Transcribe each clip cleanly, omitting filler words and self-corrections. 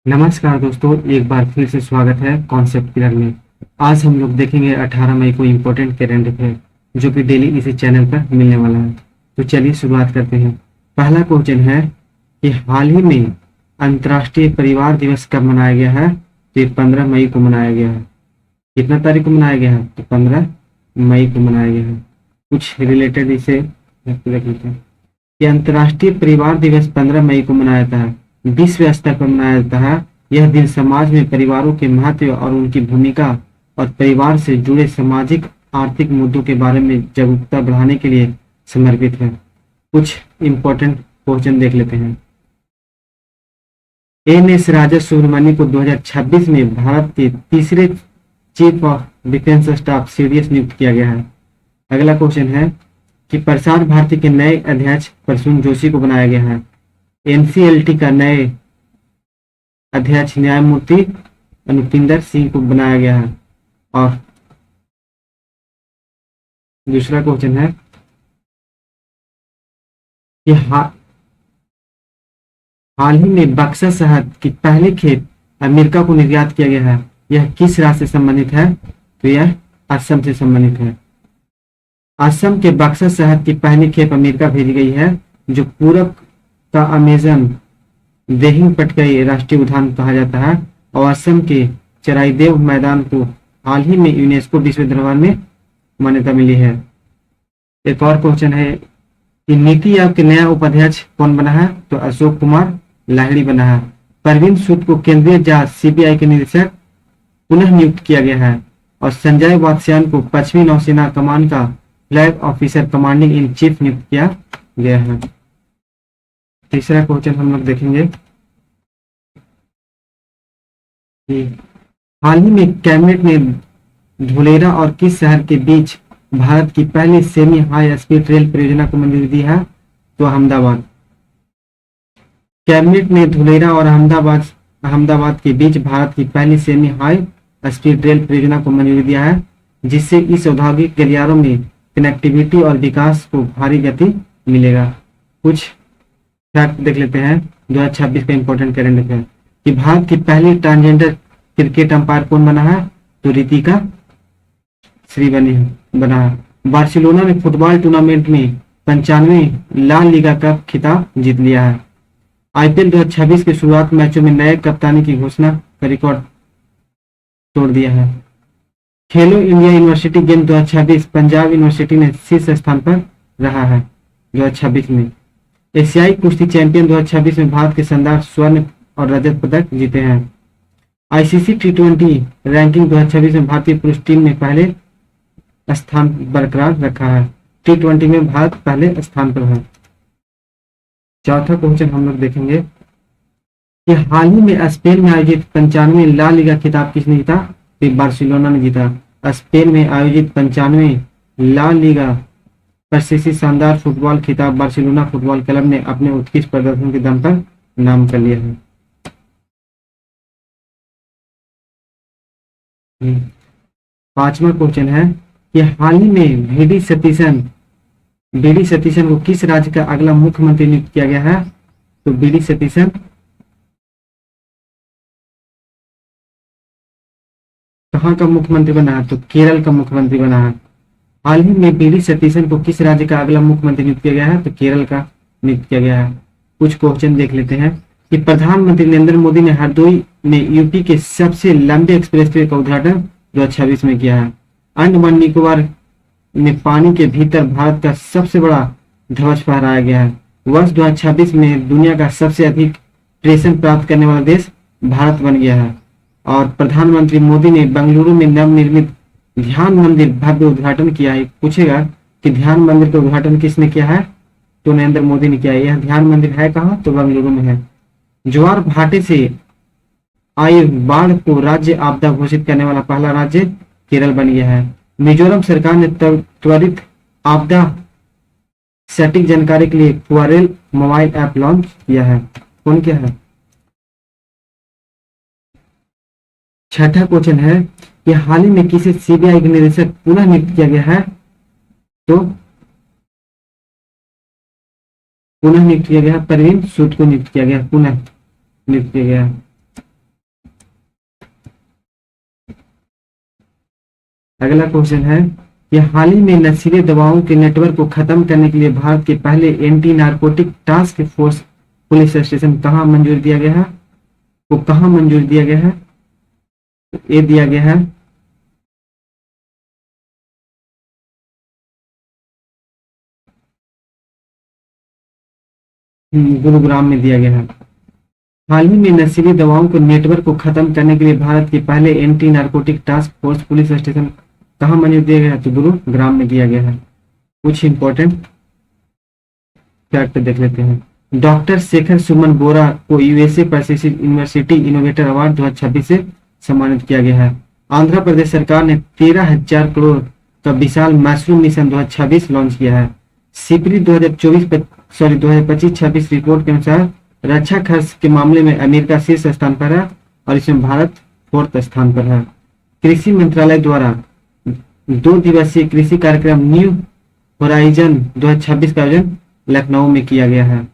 नमस्कार दोस्तों, एक बार फिर से स्वागत है कॉन्सेप्ट पिलर में। आज हम लोग देखेंगे 18 मई को इम्पोर्टेंट करंट अफेयर जो कि डेली इसी चैनल पर मिलने वाला है। तो चलिए शुरुआत करते हैं। पहला क्वेश्चन है कि हाल ही में अंतर्राष्ट्रीय परिवार दिवस कब मनाया गया है? तो ये 15 मई को मनाया गया है। कितना तारीख को मनाया गया है? तो 15 मई को मनाया गया है। कुछ रिलेटेड इसे देख लेते हैं कि अंतर्राष्ट्रीय परिवार दिवस 15 मई को मनाया जाता है। विश्व स्तर पर मनाया जाता है। यह दिन समाज में परिवारों के महत्व और उनकी भूमिका और परिवार से जुड़े सामाजिक आर्थिक मुद्दों के बारे में जागरूकता बढ़ाने के लिए समर्पित है। कुछ इम्पोर्टेंट क्वेश्चन देख लेते हैं। एन.एस. राजा सुब्रमण्यम को 2026 में भारत के तीसरे chief of defence staff CDS नियुक्त किया गया है। अगला क्वेश्चन है कि प्रसार भारती के नए अध्यक्ष प्रसून जोशी को बनाया गया है। एनसीएलटी का नए अध्यक्ष न्यायमूर्ति अनुपिंदर सिंह को बनाया गया है। और दूसरा क्वेश्चन है कि हाल ही में बक्सर शहद की पहली खेप अमेरिका को निर्यात किया गया है। यह किस राज्य से संबंधित है? तो यह असम से संबंधित है। असम के बक्सर शहद की पहली खेप अमेरिका भेजी गई है, जो पूरब का अमेजन देहिंग पटकाई राष्ट्रीय उद्यान कहा जाता है। और असम के चराईदेव मैदान को हाल ही में यूनेस्को विश्व धरोहर में मान्यता मिली है। एक और क्वेश्चन है कि नीति आयोग के नया उपाध्यक्ष कौन बना है? तो अशोक कुमार लाहिड़ी बना है। परवीन सूद को केंद्रीय जांच सीबीआई के निदेशक पुनः नियुक्त किया गया है। और संजय वात्स्यायन को पश्चिमी नौसेना कमान का flag officer commanding in chief नियुक्त किया गया है। तीसरा क्वेश्चन हम लोग देखेंगे कि हाल ही में कैबिनेट ने धुलेरा और किस शहर के बीच भारत की पहली सेमी हाई स्पीड रेल परियोजना को मंजूरी दी है? तो अहमदाबाद। कैबिनेट ने धुलेरा और अहमदाबाद के बीच भारत की पहली सेमी हाई स्पीड रेल परियोजना को मंजूरी दिया है, जिससे इस औद्योगिक गलियारों में कनेक्टिविटी और विकास को भारी गति मिलेगा। कुछ फैक्ट देख लेते हैं 2026 का इंपॉर्टेंट करंट अफेयर कि भारत की पहली ट्रांसजेंडर क्रिकेट अंपायर कौन बना है? तो रितिका श्रीवनी बना है। बार्सिलोना ने फुटबॉल टूर्नामेंट में 95 ला लीगा कप खिताब जीत लिया है। आईपीएल 2026 के शुरुआत मैचों में नए कप्तानी की घोषणा का रिकॉर्ड तोड़ दिया है। खेलो India university game 2026 Punjab university ने शीर्ष स्थान पर रहा है 2026 में। एशियाई कुश्ती चैंपियन 2026 में भारत के शानदार स्वर्ण और रजत पदक जीते हैं। आईसीसी टी20 रैंकिंग 2026 में भारतीय पुरुष टीम ने पहले स्थान बरकरार रखा है। टी20 में भारत पहले स्थान पर है। चौथा क्वेश्चन हम लोग देखेंगे कि हाल ही में स्पेन में आयोजित 95 ला लीगा खिताब किसने जीता? तो बार्सिलोना ने जीता। स्पेन में आयोजित 95 ला लीगा प्रशिक्षित शानदार फुटबॉल खिताब बार्सिलोना फुटबॉल क्लब ने अपने उत्कृष्ट प्रदर्शन के दम पर नाम कर लिया है। पांचवा क्वेश्चन है कि हाल ही में वीडी सतीशन को किस राज्य का अगला मुख्यमंत्री नियुक्त किया गया है? तो वीडी सतीशन कहाँ का मुख्यमंत्री बना है? तो केरल का मुख्यमंत्री बना है। हाल ही में वीडी सतीशन को किस राज्य का अगला मुख्यमंत्री नियुक्त किया गया है? तो केरल का नियुक्त किया गया है। कुछ क्वेश्चन देख लेते हैं कि प्रधानमंत्री नरेंद्र मोदी ने हरदोई में यूपी के सबसे लंबे एक्सप्रेसवे का उद्घाटन 2026 में किया है। अंडमान निकोबार में पानी के भीतर भारत का सबसे बड़ा ध्वज फहराया गया है। वर्ष 2026 में दुनिया का सबसे अधिक पेंशन प्राप्त करने वाला देश भारत बन गया है। और प्रधानमंत्री मोदी ने बेंगलुरु में नवनिर्मित ध्यान मंदिर भव्य उद्घाटन किया है। पूछेगा कि ध्यान मंदिर का उद्घाटन किसने किया है? तो नरेंद्र मोदी ने किया है। यह ध्यान मंदिर है कहाँ? तो बेंगलुरु में है। ज्वार भाटे से आई बाढ़ को राज्य आपदा घोषित करने वाला पहला राज्य केरल बन गया है। मिजोरम सरकार ने त्वरित आपदा सटीक जानकारी के लिए पुआरेल मोबाइल ऐप लॉन्च किया है। कौन क्या है? छठा क्वेश्चन है कि हाल ही में किसे सीबीआई के निदेशक पुनः नियुक्त किया गया है? तो पुनः नियुक्त किया गया परवीन सूद को नियुक्त किया गया, पुनः नियुक्त किया गया। अगला क्वेश्चन है कि हाल ही में नशीली दवाओं के नेटवर्क को खत्म करने के लिए भारत के पहले anti narcotic task force police station कहाँ मंजूर दिया गया है? वो कहाँ मंजूर दिया गया है? ये दिया गया है गुरुग्राम में दिया गया है। हाल ही में नशीली दवाओं के नेटवर्क को खत्म करने के लिए भारत के पहले anti narcotic task force police station कहाँ मंजूर दिया गया है? तो गुरुग्राम में दिया गया है। कुछ इंपॉर्टेंट फैक्ट देख लेते हैं। डॉक्टर शेखर सुमन बोरा को USA Pacific university innovator award 2026 से सम्मानित किया गया है। आंध्र प्रदेश सरकार ने 13,000 करोड़ का विशाल मशरूम मिशन 2026 लॉन्च किया है। सिपरी 2025-26 रिपोर्ट के अनुसार रक्षा खर्च के मामले में अमेरिका शीर्ष स्थान पर है और इसमें भारत 4th स्थान पर है। कृषि मंत्रालय द्वारा 2 दिवसीय कृषि कार्यक्रम न्यू होराइजन 2026 का आयोजन लखनऊ में किया गया है।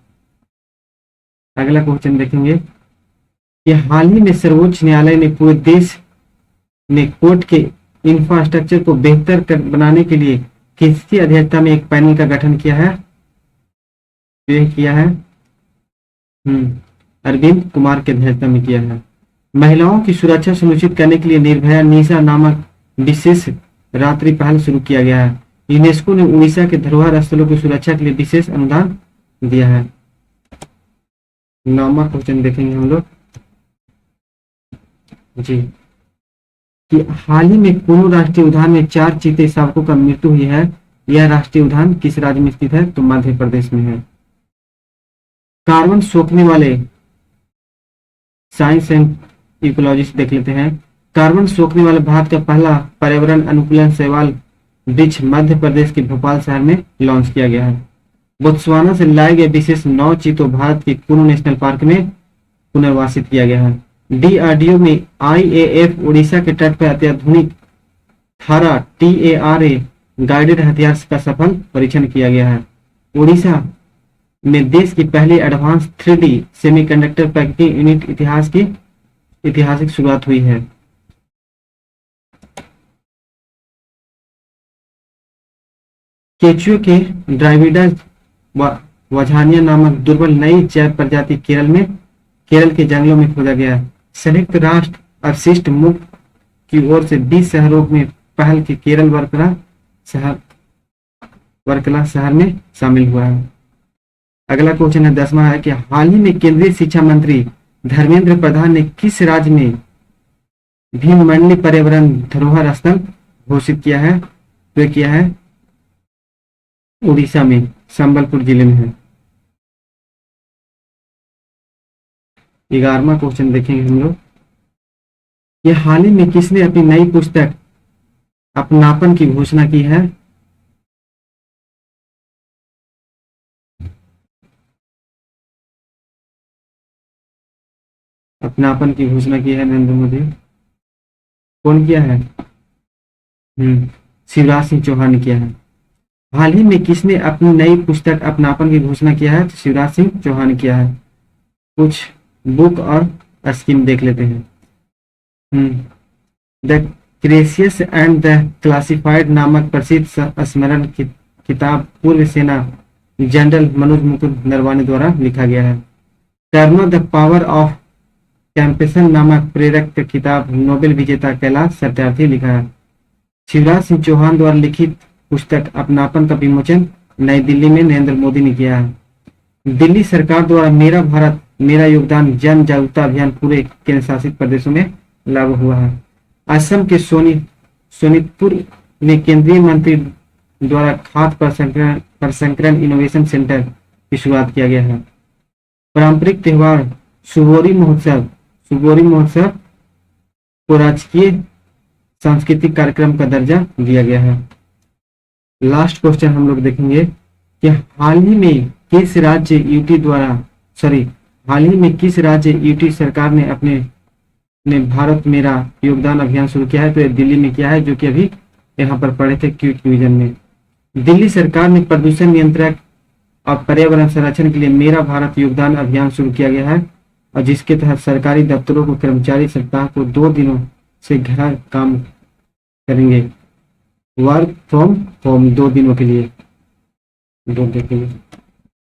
अगला क्वेश्चन देखेंगे कि हाल ही में सर्वोच्च न्यायालय ने पूरे देश में कोर्ट के इंफ्रास्ट्रक्चर को बेहतर बनाने के लिए किसकी अध्यक्षता में एक पैनल का गठन किया है? यह किया है अरविंद कुमार की अध्यक्षता में किया है। महिलाओं की सुरक्षा सुनिश्चित करने के लिए निर्भया निशा नामक विशेष रात्रि पहल शुरू किया गया है। यूनेस्को ने उड़ीसा के धरोहर स्थलों की सुरक्षा के लिए विशेष अनुदान दिया है। 9वां क्वेश्चन देखेंगे हम लोग जी कि हाल ही में कुल्लू राष्ट्रीय उद्यान में 4 चीते शावकों का मृत्यु हुई है। यह राष्ट्रीय उद्यान किस राज्य में स्थित है? तो मध्य प्रदेश में है। कार्बन सोखने वाले साइंस एंड इकोलॉजिस्ट देख लेते हैं। कार्बन सोखने वाले भारत का पहला पर्यावरण अनुकूलन शैवाल वृक्ष मध्य प्रदेश के भोपाल शहर में लॉन्च किया गया है। बोत्सवाना से लाए गए विशेष 9 चीतों भारत के कुल्लू नेशनल पार्क में पुनर्वासित किया गया है। डीआरडीओ में आईएएफ उड़ीसा के तट पर अत्याधुनिक थारा TARA गाइडेड हथियार का सफल परीक्षण किया गया है। उड़ीसा में देश की पहली advance 3D semiconductor packaging unit इतिहास की ऐतिहासिक शुरुआत हुई है। केचुए के ड्राविडा वझानिया नामक दुर्बल नई जैव प्रजाति केरल के जंगलों में खोजा गया है। संयुक्त राष्ट्र अपशिष्ट मुक्त की ओर से 20 शहरों में पहल की केरल वर्कला शहर में शामिल हुआ है। अगला क्वेश्चन है 10वां है कि हाल ही में केंद्रीय शिक्षा मंत्री धर्मेंद्र प्रधान ने किस राज्य में भीममंडली पर्यावरण धरोहर स्थल घोषित किया है? तो किया है उड़ीसा में संबलपुर जिले में है। 11वां क्वेश्चन देखेंगे हम लोग ये हाल ही में किसने अपनी नई पुस्तक अपनापन की घोषणा की है? अपनापन की घोषणा की है नरेंद्र मोदी। कौन किया है? शिवराज सिंह चौहान ने किया है। हाल ही में किसने अपनी नई पुस्तक अपनापन की घोषणा किया है? तो शिवराज सिंह चौहान ने किया है। कुछ बुक और स्कीम देख लेते हैं। द क्रेसियस एंड द क्लासिफाइड नामक प्रसिद्ध स्मरण किताब पूर्व सेना जनरल मनोज मुकुंद नरवाने द्वारा लिखा गया है। टर्म द पावर ऑफ कैंपेशन नामक प्रेरक किताब नोबेल विजेता कैलाश सत्यार्थी लिखा है। शिवराज सिंह चौहान द्वारा लिखित पुस्तक अपनापन का विमोचन नई दिल्ली में नरेंद्र मोदी ने किया है। दिल्ली सरकार द्वारा मेरा भारत मेरा योगदान जन जागरूकता अभियान पूरे केंद्र शासित प्रदेशों में लागू हुआ है। असम के सोनितपुर में केंद्रीय मंत्री द्वारा खाद्य प्रसंस्करण इनोवेशन सेंटर की शुरुआत किया गया है। पारंपरिक त्योहार सुबोरी महोत्सव को राजकीय सांस्कृतिक कार्यक्रम का दर्जा दिया गया है। लास्ट क्वेश्चन हम लोग देखेंगे कि हाल ही में किस राज्य यूटी सरकार ने अपने भारत मेरा योगदान अभियान शुरू किया है? तो ये दिल्ली में किया है, जो कि अभी यहाँ पर पढ़े थे क्विक डिवीजन में। दिल्ली सरकार ने प्रदूषण नियंत्रक और पर्यावरण संरक्षण के लिए मेरा भारत योगदान अभियान शुरू किया गया है और जिसके तहत सरकारी दफ्तरों को कर्मचारी सप्ताह को 2 दिनों से घर काम करेंगे। वर्क फ्रॉम होम 2 दिनों के लिए, 2 दिन के लिए।